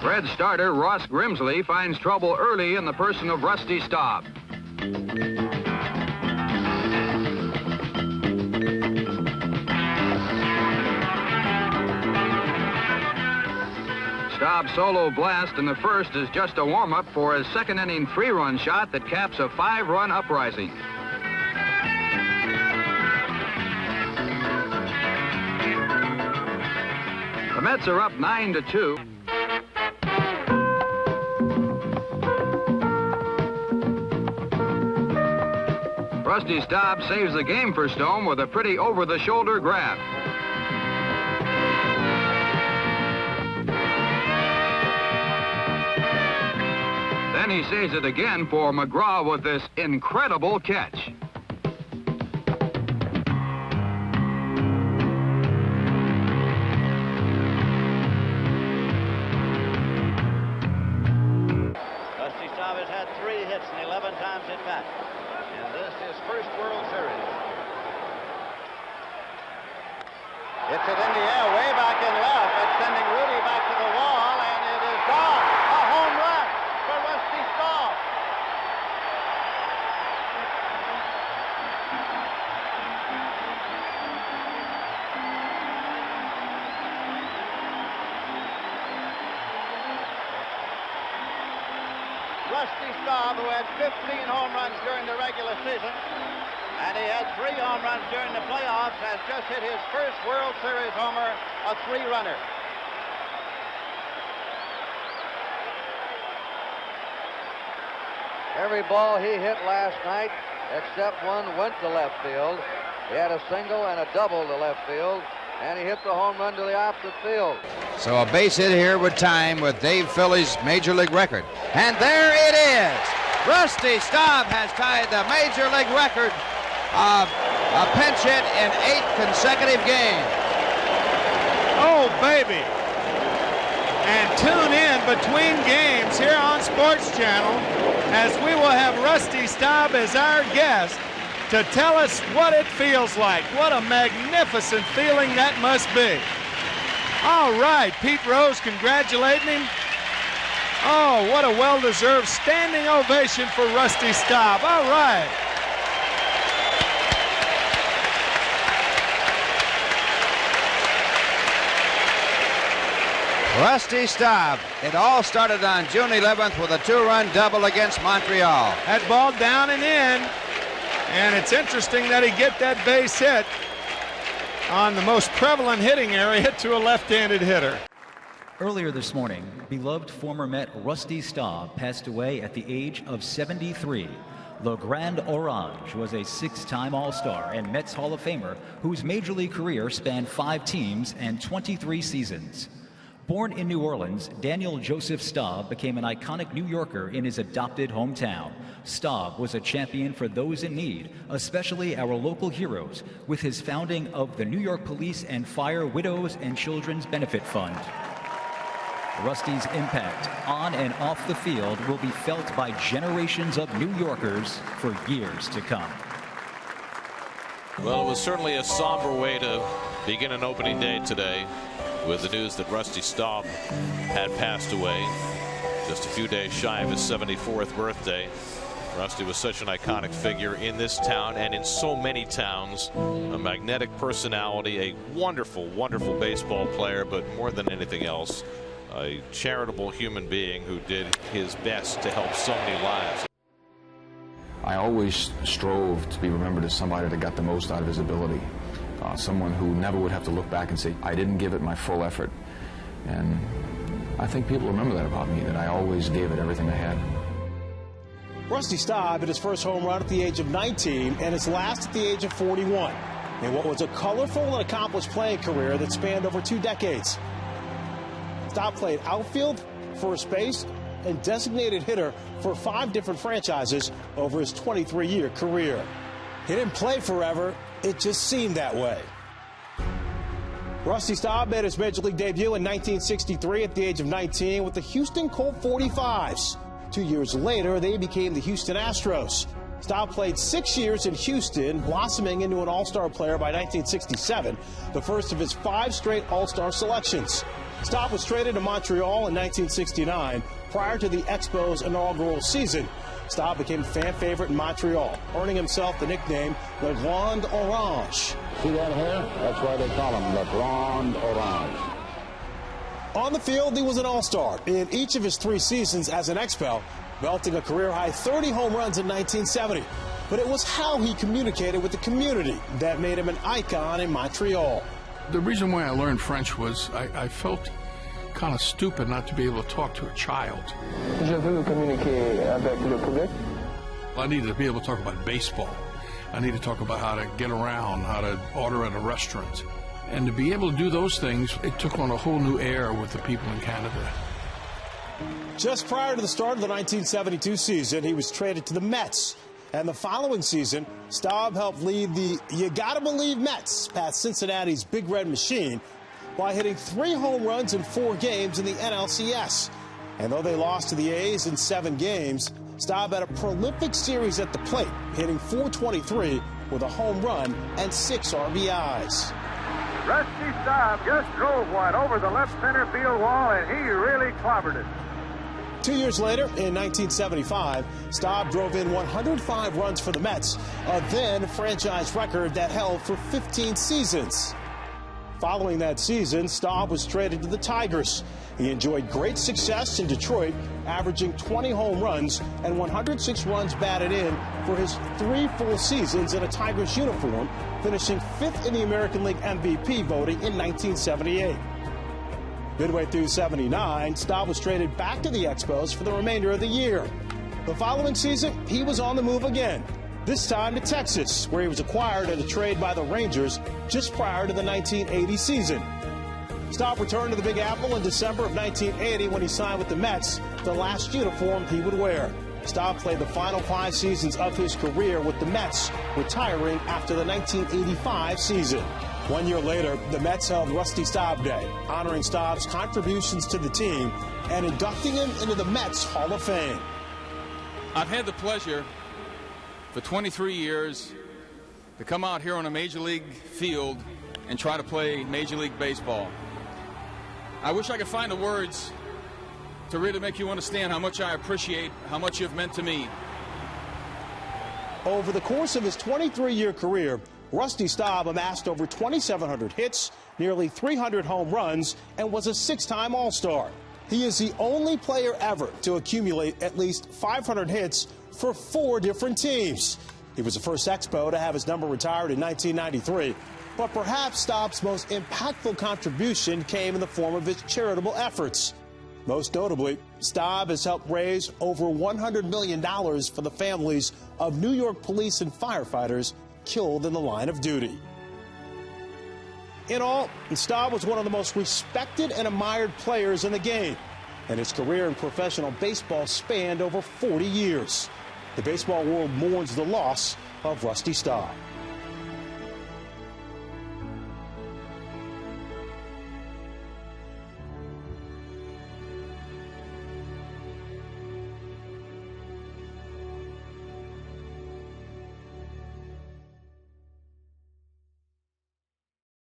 Red starter Ross Grimsley finds trouble early in the person of Rusty Staub. Staub's solo blast in the first is just a warm-up for his second-inning three-run shot that caps a 5-run uprising. The Mets are up 9-2. Rusty Staub saves the game for Stone with a pretty over-the-shoulder grab. Then he saves it again for McGraw with this incredible catch. Rusty Staub has had 3 hits and 11 times hit back. And this is first World Series. Hits it in the air, way back in left. It's sending Rudy back to the wall, and it is gone. A home run for Rusty Staub. Rusty Staub, who had 15 home runs during the regular season, and he had 3 home runs during the playoffs, has just hit his first World Series homer, a 3-runner. Every ball he hit last night, except one, went to left field. He had a single and a double to left field, and he hit the home run to the opposite field. So a base hit here with time with Dave Philly's Major League record. And there it is. Rusty Staub has tied the Major League record of a pinch hit in 8 consecutive games. Oh, baby. And tune in between games here on Sports Channel as we will have Rusty Staub as our guest to tell us what it feels like. What a magnificent feeling that must be. All right, Pete Rose congratulating him. Oh, what a well-deserved standing ovation for Rusty Staub. All right. Rusty Staub. It all started on June 11th with a 2-run double against Montreal. That ball down and in. And it's interesting that he get that base hit on the most prevalent hitting area to a left-handed hitter. Earlier this morning, beloved former Met Rusty Staub passed away at the age of 73. Le Grand Orange was a 6-time All-Star and Mets Hall of Famer whose Major League career spanned 5 teams and 23 seasons. Born in New Orleans, Daniel Joseph Staub became an iconic New Yorker in his adopted hometown. Staub was a champion for those in need, especially our local heroes, with his founding of the New York Police and Fire Widows and Children's Benefit Fund. Rusty's impact on and off the field will be felt by generations of New Yorkers for years to come. Well, it was certainly a somber way to begin an opening day today with the news that Rusty Staub had passed away just a few days shy of his 74th birthday. Rusty was such an iconic figure in this town and in so many towns. A magnetic personality, a wonderful, wonderful baseball player, but more than anything else, a charitable human being who did his best to help so many lives. I always strove to be remembered as somebody that got the most out of his ability. Someone who never would have to look back and say, I didn't give it my full effort. And I think people remember that about me, that I always gave it everything I had. Rusty Staub hit his first home run at the age of 19 and his last at the age of 41 in what was a colorful and accomplished playing career that spanned over 2 decades. Staub played outfield, first base, and designated hitter for 5 different franchises over his 23-year career. He didn't play forever, it just seemed that way. Rusty Staub made his Major League debut in 1963 at the age of 19 with the Houston Colt 45s. 2 years later, they became the Houston Astros. Staub played 6 years in Houston, blossoming into an All-Star player by 1967, the first of his 5 straight All-Star selections. Staub was traded to Montreal in 1969 prior to the Expos' inaugural season. Staub became a fan favorite in Montreal, earning himself the nickname Le Grand Orange. See that hair? That's why they call him Le Grand Orange. On the field, he was an all-star in each of his 3 seasons as an Expo, belting a career-high 30 home runs in 1970. But it was how he communicated with the community that made him an icon in Montreal. The reason why I learned French was I felt kind of stupid not to be able to talk to a child. Je veux communiquer avec le public. I needed to be able to talk about baseball. I needed to talk about how to get around, how to order at a restaurant. And to be able to do those things, it took on a whole new air with the people in Canada. Just prior to the start of the 1972 season, he was traded to the Mets. And the following season, Staub helped lead the You Gotta Believe Mets past Cincinnati's Big Red Machine by hitting 3 home runs in 4 games in the NLCS. And though they lost to the A's in 7 games, Staub had a prolific series at the plate, hitting .423 with a home run and 6 RBIs. Rusty Staub just drove one over the left center field wall, and he really clobbered it. 2 years later, in 1975, Staub drove in 105 runs for the Mets, a then franchise record that held for 15 seasons. Following that season, Staub was traded to the Tigers. He enjoyed great success in Detroit, averaging 20 home runs and 106 runs batted in for his 3 full seasons in a Tigers uniform, finishing 5th in the American League MVP voting in 1978. Midway through '79, Staub was traded back to the Expos for the remainder of the year. The following season, he was on the move again, this time to Texas, where he was acquired at a trade by the Rangers just prior to the 1980 season. Staub returned to the Big Apple in December of 1980 when he signed with the Mets, the last uniform he would wear. Staub played the final 5 seasons of his career with the Mets, retiring after the 1985 season. 1 year later, the Mets held Rusty Staub Day, honoring Staub's contributions to the team and inducting him into the Mets Hall of Fame. I've had the pleasure for 23 years to come out here on a Major League field and try to play Major League Baseball. I wish I could find the words to really make you understand how much I appreciate how much you've meant to me. Over the course of his 23-year career, Rusty Staub amassed over 2,700 hits, nearly 300 home runs, and was a 6-time All-Star. He is the only player ever to accumulate at least 500 hits for 4 different teams. He was the first Expo to have his number retired in 1993. But perhaps Staub's most impactful contribution came in the form of his charitable efforts. Most notably, Staub has helped raise over $100 million for the families of New York police and firefighters killed in the line of duty. In all, Staub was one of the most respected and admired players in the game, and his career in professional baseball spanned over 40 years. The baseball world mourns the loss of Rusty Staub.